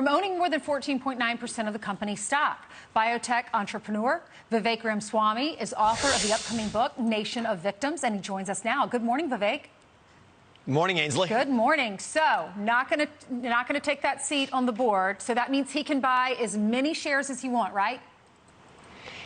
From owning more than 14.9% of the company's stock. Biotech entrepreneur Vivek Ramaswamy is author of the upcoming book, Nation of Victims, and he joins us now. Good morning, Vivek. Morning, Ainsley. Good morning. So, not going to take that seat on the board. So that means he can buy as many shares as he wants, right?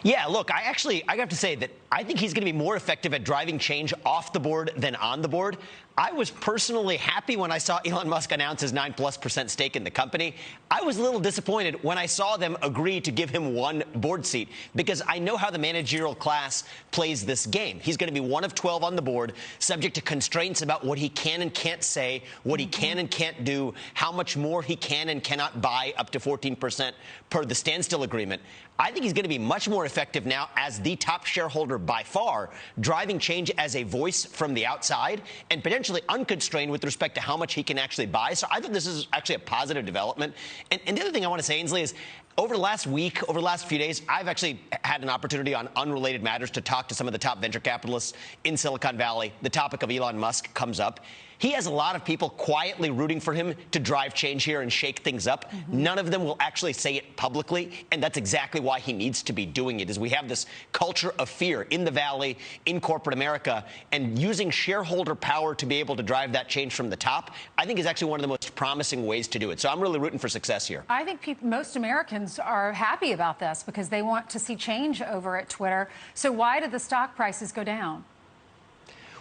Yeah, look, I have to say that I think he's going to be more effective at driving change off the board than on the board. I was personally happy when I saw Elon Musk announce his 9+% stake in the company. I was a little disappointed when I saw them agree to give him one board seat, because I know how the managerial class plays this game. He's going to be one of 12 on the board, subject to constraints about what he can and can't say, what he can and can't do, how much more he can and cannot buy, up to 14% per the standstill agreement. I think he's going to be much more effective now as the top shareholder by far, driving change as a voice from the outside and potentially unconstrained with respect to how much he can actually buy. So I think this is actually a positive development. And the other thing I want to say, Ainsley, is over the last week, over the last few days, I've actually had an opportunity on unrelated matters to talk to some of the top venture capitalists in Silicon Valley. The topic of Elon Musk comes up. He has a lot of people quietly rooting for him to drive change here and shake things up. None of them will actually say it publicly, and that's exactly why he needs to be doing it, is we have this culture of fear in the Valley, in corporate America, and using shareholder power to be able to drive that change from the top, I think is actually one of the most promising ways to do it. So I'm really rooting for success here. I think most Americans are happy about this because they want to see change over at Twitter. So why did the stock prices go down?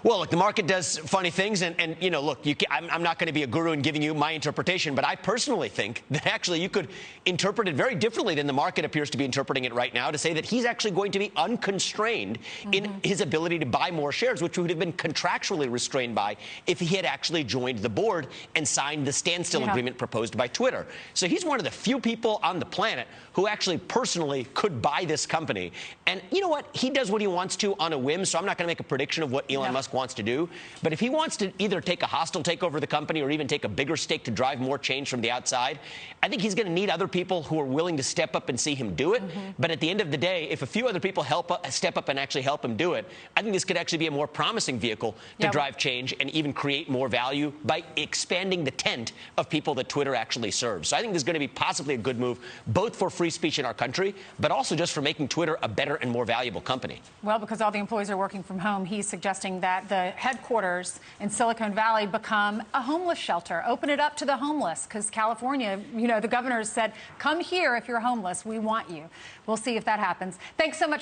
Well, look, the market does funny things, and you know, look, I'm not going to be a guru in giving you my interpretation, but I personally think that actually you could interpret it very differently than the market appears to be interpreting it right now, to say that he's actually going to be unconstrained in his ability to buy more shares, which would have been contractually restrained by if he had actually joined the board and signed the standstill agreement proposed by Twitter. So he's one of the few people on the planet who actually personally could buy this company. And you know what? He does what he wants to on a whim, so I'm not going to make a prediction of what Elon Musk wants to do. But if he wants to either take a hostile takeover of the company or even take a bigger stake to drive more change from the outside, I think he's going to need other people who are willing to step up and see him do it. But at the end of the day, if a few other people step up and actually help him do it, I think this could actually be a more promising vehicle to drive change and even create more value by expanding the tent of people that Twitter actually serves. So I think this is going to be possibly a good move, both for free speech in our country, but also just for making Twitter a better and more valuable company. Well, because all the employees are working from home, he's suggesting that the headquarters in Silicon Valley become a homeless shelter. Open it up to the homeless, because California, you know, the governor said, come here if you're homeless. We want you. We'll see if that happens. Thanks so much for